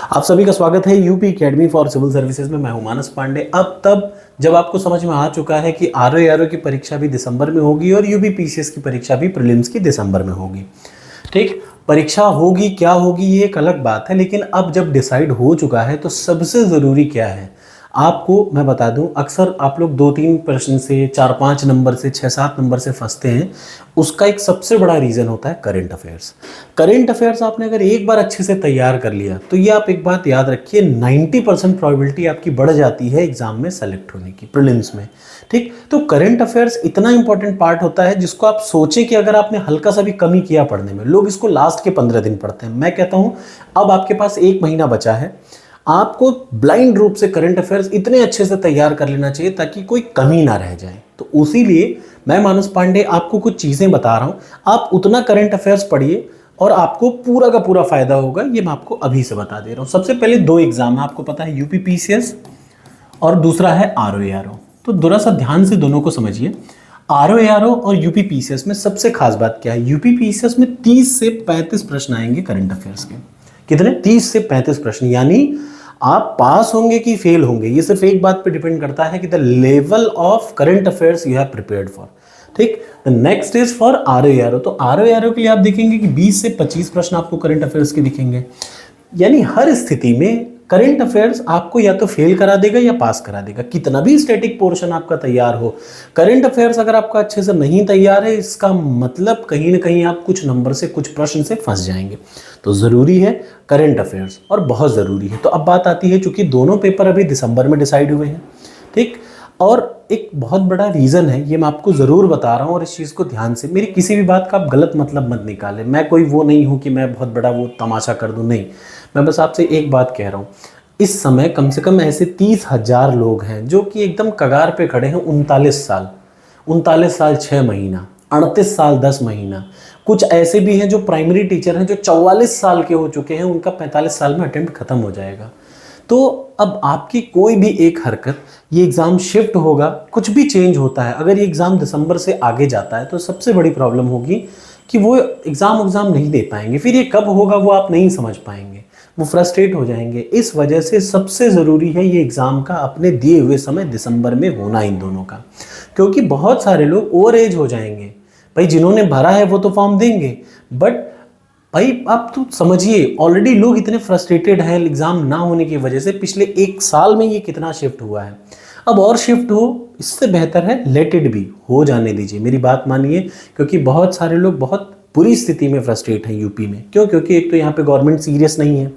आप सभी का स्वागत है UP academy for civil services में। मैं हूं मानस पांडे। अब तब जब आपको समझ में आ चुका है कि आरओ की परीक्षा भी दिसंबर में होगी और यूपी पीसीएस की परीक्षा भी प्रीलिम्स की दिसंबर में होगी। ठीक, परीक्षा होगी क्या होगी ये एक अलग बात है, लेकिन अब जब डिसाइड हो चुका है तो सबसे ज़रूरी क्या है आपको मैं बता दूं। अक्सर आप लोग 2-3 प्रश्न से 4-5 नंबर से 6-7 नंबर से फंसते हैं। उसका एक सबसे बड़ा रीज़न होता है करंट अफेयर्स। करंट अफेयर्स आपने अगर एक बार अच्छे से तैयार कर लिया तो ये आप एक बात याद रखिए, 90% प्रोबेबिलिटी आपकी बढ़ जाती है एग्जाम में सेलेक्ट होने की, प्रीलिम्स में। ठीक, तो करंट अफेयर्स इतना इंपॉर्टेंट पार्ट होता है जिसको आप सोचें कि अगर आपने हल्का सा भी कमी किया पढ़ने में, लोग इसको लास्ट के 15 दिन पढ़ते हैं। मैं कहता हूं अब आपके पास 1 महीना बचा है, आपको ब्लाइंड रूप से करंट अफेयर्स इतने अच्छे से तैयार कर लेना चाहिए ताकि कोई कमी ना रह जाए। तो उसी लिए मैं मानस पांडे आपको कुछ चीज़ें बता रहा हूं, आप उतना करंट अफेयर्स पढ़िए और आपको पूरा का पूरा फायदा होगा। ये मैं आपको अभी से बता दे रहा हूं। सबसे पहले 2 एग्जाम है, आपको पता है, यूपी पीसीएस और दूसरा है आरओ। तो थोड़ा सा ध्यान से दोनों को समझिए। आरओ और यूपी पीसीएस में सबसे खास बात क्या है, यूपी पीसीएस में 30 से 35 प्रश्न आएंगे करंट अफेयर्स के। कितने? 30 से 35 प्रश्न। यानी आप पास होंगे कि फेल होंगे, ये सिर्फ एक बात पे डिपेंड करता है कि the level of current affairs you have prepared for. ठीक, the next is for RO. तो आरओ के लिए आप देखेंगे कि 20 से 25 प्रश्न आपको करंट अफेयर्स के दिखेंगे। यानी हर स्थिति में करंट अफेयर्स आपको या तो फेल करा देगा या पास करा देगा। कितना भी स्टैटिक पोर्शन आपका तैयार हो, करंट अफेयर्स अगर आपका अच्छे से नहीं तैयार है, इसका मतलब कहीं ना कहीं आप कुछ नंबर से, कुछ प्रश्न से फंस जाएंगे। तो ज़रूरी है करंट अफेयर्स, और बहुत ज़रूरी है। तो अब बात आती है, चूंकि दोनों पेपर अभी दिसंबर में डिसाइड हुए हैं, ठीक, और एक बहुत बड़ा रीज़न है, ये मैं आपको ज़रूर बता रहा हूँ, और इस चीज़ को ध्यान से, मेरी किसी भी बात का आप गलत मतलब मत निकालें। मैं कोई वो नहीं हूँ कि मैं बहुत बड़ा वो तमाशा कर दूँ, नहीं। मैं बस आपसे एक बात कह रहा हूँ, इस समय कम से कम ऐसे 30,000 लोग हैं जो कि एकदम कगार पे खड़े हैं। 39 साल, 6 महीना, 38 साल 10 महीना। कुछ ऐसे भी हैं जो प्राइमरी टीचर हैं जो 44 साल के हो चुके हैं, उनका 45 साल में अटेम्प्ट खत्म हो जाएगा। तो अब आपकी कोई भी एक हरकत, ये एग्ज़ाम शिफ्ट होगा, कुछ भी चेंज होता है, अगर ये एग्ज़ाम दिसंबर से आगे जाता है तो सबसे बड़ी प्रॉब्लम होगी कि वो एग्ज़ाम नहीं दे पाएंगे। फिर ये कब होगा वो आप नहीं समझ पाएंगे, वो फ्रस्ट्रेट हो जाएंगे। इस वजह से सबसे ज़रूरी है ये एग्ज़ाम का अपने दिए हुए समय दिसंबर में होना, इन दोनों का। क्योंकि बहुत सारे लोग ओवर एज हो जाएंगे। भाई जिन्होंने भरा है वो तो फॉर्म देंगे, बट भाई आप तो समझिए, ऑलरेडी लोग इतने फ्रस्ट्रेटेड हैं एग्ज़ाम ना होने की वजह से। पिछले 1 साल में ये कितना शिफ्ट हुआ है, अब और शिफ्ट हो, इससे बेहतर है लेट इट बी, हो जाने दीजिए, मेरी बात मानिए। क्योंकि बहुत सारे लोग बहुत बुरी स्थिति में फ्रस्ट्रेट हैं यूपी में। क्यों? क्योंकि एक तो यहाँ पे गवर्नमेंट सीरियस नहीं है,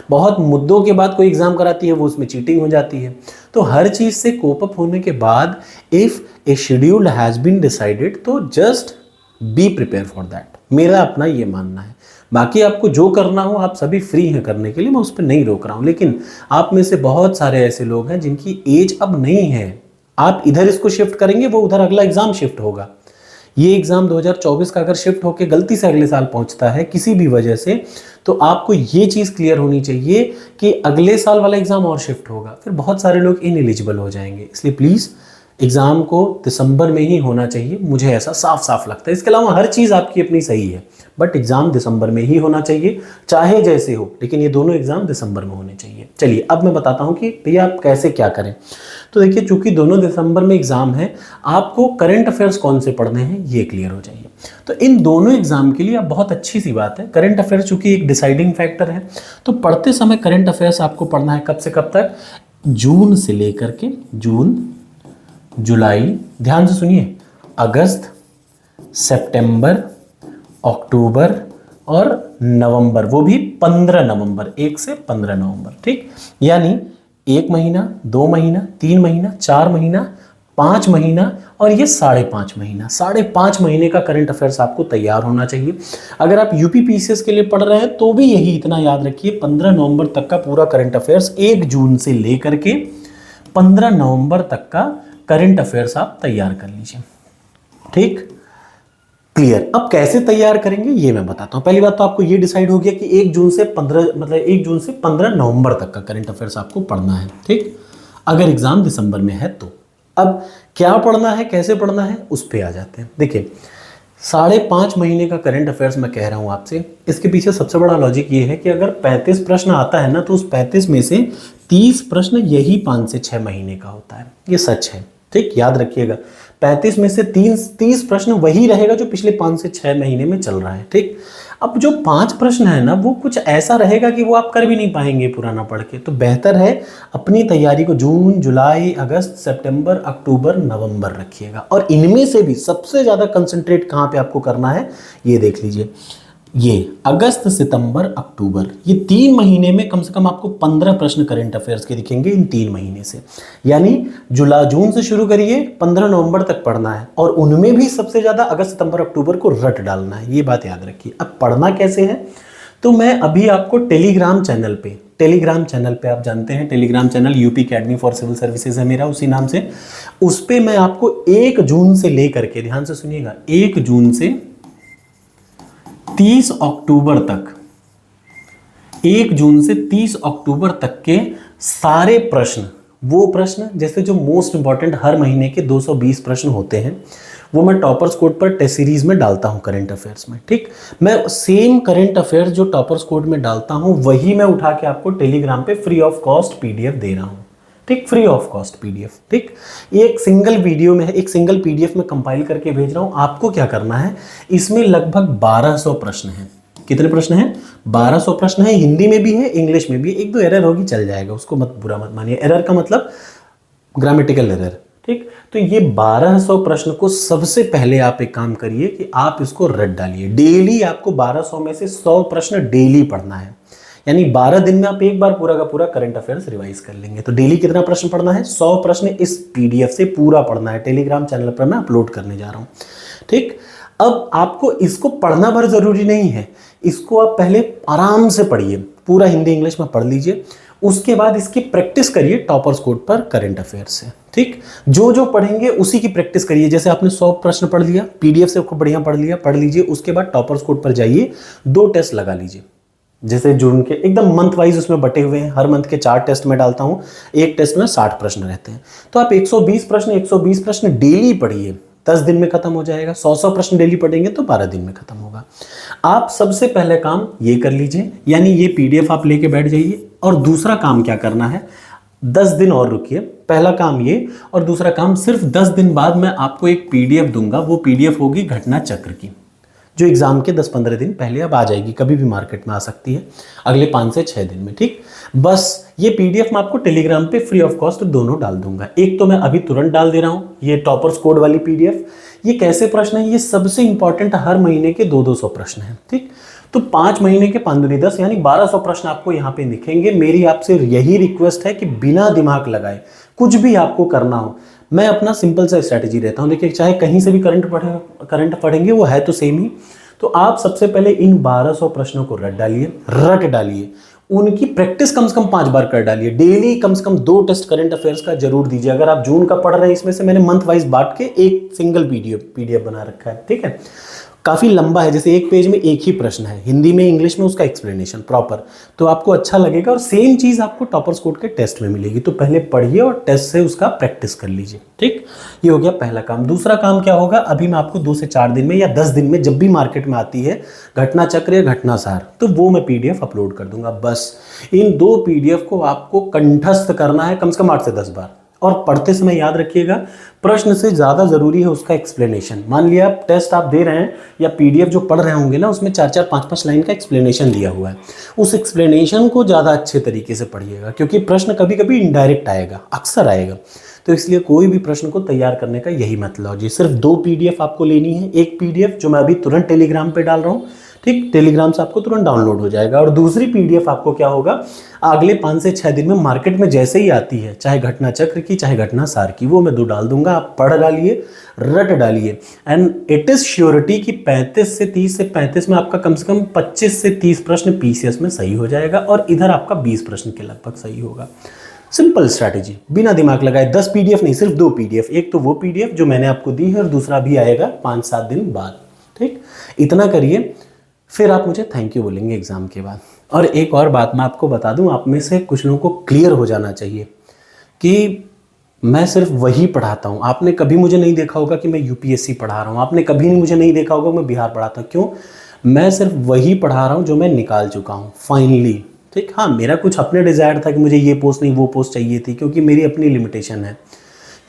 बहुत मुद्दों के बाद कोई एग्ज़ाम कराती है वो उसमें चीटिंग हो जाती है। तो हर चीज़ से कोप अप होने के बाद if a schedule has been decided, तो just be prepare for that, मेरा अपना ये मानना है। बाकी आपको जो करना हो आप सभी फ्री हैं करने के लिए, मैं उस पर नहीं रोक रहा हूँ। लेकिन आप में से बहुत सारे ऐसे लोग हैं जिनकी एज अब नहीं है, आप इधर इसको शिफ्ट करेंगे, वो उधर अगला एग्ज़ाम शिफ्ट होगा। ये एग्ज़ाम 2024 का अगर शिफ्ट होकर गलती से अगले साल पहुंचता है किसी भी वजह से, तो आपको ये चीज़ क्लियर होनी चाहिए कि अगले साल वाला एग्ज़ाम और शिफ्ट होगा, फिर बहुत सारे लोग इनएलिजिबल हो जाएंगे। इसलिए प्लीज़ एग्ज़ाम को दिसंबर में ही होना चाहिए, मुझे ऐसा साफ साफ लगता है। इसके अलावा हर चीज़ आपकी अपनी सही है, बट एग्ज़ाम दिसंबर में ही होना चाहिए, चाहे जैसे हो, लेकिन ये दोनों एग्ज़ाम दिसंबर में होने चाहिए। चलिए अब मैं बताता हूँ कि भैया आप कैसे क्या करें। तो देखिए, चूंकि दोनों दिसंबर में एग्ज़ाम है, आपको करंट अफेयर्स कौन से पढ़ने हैं ये क्लियर हो जाइए। तो इन दोनों एग्ज़ाम के लिए आप, बहुत अच्छी सी बात है, करंट अफेयर्स चूंकि एक डिसाइडिंग फैक्टर है, तो पढ़ते समय करंट अफेयर्स आपको पढ़ना है कब से कब तक, जून से लेकर के जून, जुलाई, ध्यान से सुनिए, अगस्त, सितंबर, अक्टूबर और नवंबर, वो भी 15 नवंबर, 1 से 15 नवंबर। ठीक, यानी 1 महीना, 2 महीना, 3 महीना, 4 महीना, 5 महीना और ये 5.5 महीना, 5.5 महीने का करंट अफेयर्स आपको तैयार होना चाहिए। अगर आप यूपी पीसीएस के लिए पढ़ रहे हैं तो भी यही इतना याद रखिए, 15 नवंबर तक का पूरा करंट अफेयर्स, 1 जून से लेकर के 15 नवंबर तक का करंट अफेयर्स आप तैयार कर लीजिए। ठीक, क्लियर। अब कैसे तैयार करेंगे ये मैं बताता हूं। पहली बात तो आपको ये डिसाइड हो गया कि 1 जून से 15 नवंबर तक का करंट अफेयर्स आपको पढ़ना है। ठीक, अगर एग्जाम दिसंबर में है तो। अब क्या पढ़ना है, कैसे पढ़ना है, उस पे आ जाते हैं। देखिए, 5.5 महीने का करंट अफेयर्स मैं कह रहा हूँ आपसे। इसके पीछे सबसे बड़ा लॉजिक ये है कि अगर 35 प्रश्न आता है ना, तो उस 35 में से 30 प्रश्न यही 5 से 6 महीने का होता है। ये सच है, ठीक, याद रखिएगा। 35 में से 30 प्रश्न वही रहेगा जो पिछले 5 से 6 महीने में चल रहा है, ठीक। अब जो 5 प्रश्न है ना, वो कुछ ऐसा रहेगा कि वो आप कर भी नहीं पाएंगे पुराना पढ़ के। तो बेहतर है अपनी तैयारी को जून, जुलाई, अगस्त, सितंबर, अक्टूबर, नवंबर रखिएगा। और इनमें से भी सबसे ज़्यादा कंसंट्रेट कहाँ पे आपको करना है, ये देख लीजिए। ये अगस्त, सितंबर, अक्टूबर, ये 3 महीने में कम से कम आपको 15 प्रश्न करंट अफेयर्स के दिखेंगे इन 3 महीने से। यानी जुलाई, जून से शुरू करिए, 15 नवंबर तक पढ़ना है, और उनमें भी सबसे ज़्यादा अगस्त, सितंबर, अक्टूबर को रट डालना है। ये बात याद रखिए। अब पढ़ना कैसे है, तो मैं अभी आपको टेलीग्राम चैनल पे आप जानते हैं, Telegram channel UP academy for civil services है मेरा, उसी नाम से। उस पर मैं आपको 1 जून से लेकर के, ध्यान से सुनिएगा, 1 जून से 30 अक्टूबर तक, 1 जून से 30 अक्टूबर तक के सारे प्रश्न, वो प्रश्न जैसे जो मोस्ट इंपॉर्टेंट हर महीने के 220 प्रश्न होते हैं, वो मैं टॉपर्स कोड पर टेस्ट सीरीज में डालता हूं करंट अफेयर्स में, ठीक। मैं सेम करंट अफेयर्स जो टॉपर्स कोड में डालता हूं वही मैं उठा के आपको टेलीग्राम पे फ्री ऑफ कॉस्ट पीडीएफ दे रहा हूं, ठीक, फ्री ऑफ कॉस्ट पीडीएफ, ठीक। एक सिंगल वीडियो में, एक सिंगल पीडीएफ में कंपाइल करके भेज रहा हूं। आपको क्या करना है, इसमें लगभग 1200 प्रश्न हैं। कितने प्रश्न हैं, 1200 प्रश्न हैं। हिंदी में भी है, इंग्लिश में भी। 1-2 एरर होगी, चल जाएगा, उसको बुरा मत मानिए। एरर का मतलब ग्रामेटिकल एरर, ठीक। तो ये 1200 प्रश्न को सबसे पहले आप एक काम करिए कि आप इसको रट डालिए। डेली आपको 1200 में से 100 प्रश्न डेली पढ़ना है। यानी 12 दिन में आप एक बार पूरा का पूरा करंट अफेयर्स रिवाइज कर लेंगे। तो डेली कितना प्रश्न पढ़ना है, 100 प्रश्न इस पीडीएफ से पूरा पढ़ना है। टेलीग्राम चैनल पर मैं अपलोड करने जा रहा हूँ, ठीक। अब आपको इसको पढ़ना भर जरूरी नहीं है, इसको आप पहले आराम से पढ़िए, पूरा हिंदी इंग्लिश में पढ़ लीजिए। उसके बाद इसकी प्रैक्टिस करिए टॉपर्स कोड पर करंट अफेयर्स से, ठीक। जो जो पढ़ेंगे उसी की प्रैक्टिस करिए। जैसे आपने 100 प्रश्न पढ़ लिया, पीडीएफ से खूब बढ़िया पढ़ लीजिए। उसके बाद टॉपर्स कोड पर जाइए, 2 टेस्ट लगा लीजिए। जैसे जून के एकदम मंथ वाइज उसमें बटे हुए हैं, हर मंथ के 4 टेस्ट में डालता हूं, एक टेस्ट में 60 प्रश्न रहते हैं। तो आप 120 प्रश्न डेली पढ़िए, 10 दिन में खत्म हो जाएगा। 100 प्रश्न डेली पढ़ेंगे तो 12 दिन में खत्म होगा। आप सबसे पहले काम ये कर लीजिए, यानी ये पीडीएफ आप लेके बैठ जाइए। और दूसरा काम क्या करना है, 10 दिन और रुकिए। पहला काम ये, और दूसरा काम, सिर्फ 10 दिन बाद मैं आपको एक पीडीएफ दूंगा। वो पीडीएफ होगी घटना चक्र की, जो एग्जाम के 10-15 दिन पहले अब आ जाएगी, कभी भी मार्केट में आ सकती है, अगले 5 से 6 दिन में, ठीक। बस ये पीडीएफ मैं आपको टेलीग्राम पे फ्री ऑफ कॉस्ट दोनों डाल दूंगा। एक तो मैं अभी तुरंत डाल दे रहा हूँ, ये टॉपर्स कोड वाली पीडीएफ। ये कैसे प्रश्न है, ये सबसे इंपॉर्टेंट हर महीने के 200 प्रश्न हैं, ठीक। तो 5 महीने के 5 दूनी 10, यानी 1200 प्रश्न आपको यहाँ पे दिखेंगे। मेरी आपसे यही रिक्वेस्ट है कि बिना दिमाग लगाए कुछ भी आपको करना हो, मैं अपना सिंपल सा स्ट्रैटेजी रहता हूँ। देखिए, चाहे कहीं से भी करंट पढ़ेंगे, वो है तो सेम ही। तो आप सबसे पहले इन 1200 प्रश्नों को रट डालिए। उनकी प्रैक्टिस कम से कम 5 बार कर डालिए। डेली कम से कम 2 टेस्ट करंट अफेयर्स का जरूर दीजिए। अगर आप जून का पढ़ रहे हैं, इसमें से मैंने मंथ वाइज बांट के एक सिंगल पीडीएफ बना रखा है, ठीक है। काफ़ी लंबा है, जैसे एक पेज में एक ही प्रश्न है, हिंदी में इंग्लिश में उसका एक्सप्लेनेशन प्रॉपर, तो आपको अच्छा लगेगा। और सेम चीज़ आपको टॉपर्स कोड के टेस्ट में मिलेगी। तो पहले पढ़िए और टेस्ट से उसका प्रैक्टिस कर लीजिए, ठीक। ये हो गया पहला काम। दूसरा काम क्या होगा, अभी मैं आपको 2 से 4 दिन में या 10 दिन में, जब भी मार्केट में आती है घटना चक्र या घटना सार, तो वो मैं पीडीएफ अपलोड कर दूंगा। बस इन 2 पीडीएफ को आपको कंठस्थ करना है कम से कम 8 से 10 बार। और पढ़ते समय याद रखिएगा, प्रश्न से ज़्यादा ज़रूरी है उसका एक्सप्लेनेशन। मान लिया टेस्ट आप दे रहे हैं या पीडीएफ जो पढ़ रहे होंगे ना, उसमें 4-4, 5-5 लाइन का एक्सप्लेनेशन दिया हुआ है। उस एक्सप्लेनेशन को ज़्यादा अच्छे तरीके से पढ़िएगा, क्योंकि प्रश्न कभी कभी इनडायरेक्ट आएगा, अक्सर आएगा। तो इसलिए कोई भी प्रश्न को तैयार करने का यही मतलब है। सिर्फ 2 पीडीएफ आपको लेनी है। एक पीडीएफ जो मैं अभी तुरंत टेलीग्राम पे डाल रहा हूँ, ठीक, टेलीग्राम से आपको तुरंत डाउनलोड हो जाएगा। और दूसरी पीडीएफ आपको क्या होगा, अगले 5 से 6 दिन में मार्केट में जैसे ही आती है, चाहे घटना चक्र की चाहे घटना सार की, वो मैं 2 डाल दूंगा। आप पढ़ डालिए, रट डालिए, एंड इट इज श्योरिटी कि 35 से 30 में आपका कम से कम 25 से 30 प्रश्न पीसीएस में सही हो जाएगा, और इधर आपका 20 प्रश्न के लगभग सही होगा। सिंपल स्ट्रैटेजी, बिना दिमाग लगाए। 10 पीडीएफ नहीं, सिर्फ 2 पीडीएफ। एक तो वो पीडीएफ जो मैंने आपको दी है, और दूसरा भी आएगा 5-7 दिन बाद, ठीक। इतना करिए, फिर आप मुझे थैंक यू बोलेंगे एग्जाम के बाद। और एक और बात मैं आपको बता दूं, आप में से कुछ लोगों को क्लियर हो जाना चाहिए कि मैं सिर्फ वही पढ़ाता हूँ। आपने कभी मुझे नहीं देखा होगा कि मैं यूपीएससी पढ़ा रहा हूँ, आपने कभी मुझे नहीं देखा होगा मैं बिहार पढ़ाता हूँ। क्यों? मैं सिर्फ वही पढ़ा रहा हूँ जो मैं निकाल चुका हूँ फाइनली। ठीक, हाँ मेरा कुछ अपने डिज़ायर था कि मुझे ये पोस्ट नहीं वो पोस्ट चाहिए थी, क्योंकि मेरी अपनी लिमिटेशन है।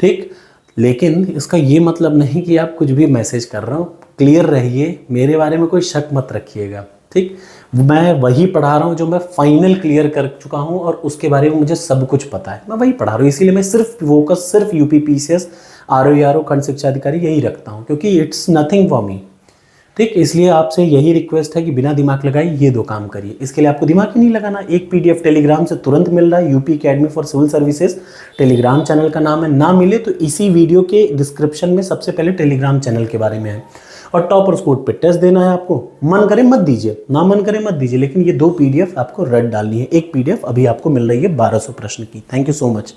ठीक, लेकिन इसका ये मतलब नहीं कि आप कुछ भी मैसेज कर रहा हूँ, क्लियर रहिए, मेरे बारे में कोई शक मत रखिएगा। ठीक, मैं वही पढ़ा रहा हूँ जो मैं फाइनल क्लियर कर चुका हूँ और उसके बारे में मुझे सब कुछ पता है, मैं वही पढ़ा रहा हूँ। इसीलिए मैं सिर्फ फोकस सिर्फ यूपी पीसीएस आरओ खंड शिक्षा अधिकारी यही रखता हूँ, क्योंकि इट्स नथिंग फॉर मी। ठीक, इसलिए आपसे यही रिक्वेस्ट है कि बिना दिमाग लगाए ये दो काम करिए। इसके लिए आपको दिमाग ही नहीं लगाना, एक पीडीएफ टेलीग्राम से तुरंत मिल रहा है, UP academy for civil services Telegram channel का नाम है। ना मिले तो इसी वीडियो के डिस्क्रिप्शन में सबसे पहले टेलीग्राम चैनल के बारे में है। और टॉपर्स कोड पे टेस्ट देना है आपको, मन करे मत दीजिए, ना मन करे मत दीजिए, लेकिन ये 2 पीडीएफ आपको रट डालनी है। एक पीडीएफ अभी आपको मिल रही है 1200 प्रश्न की। Thank you so much.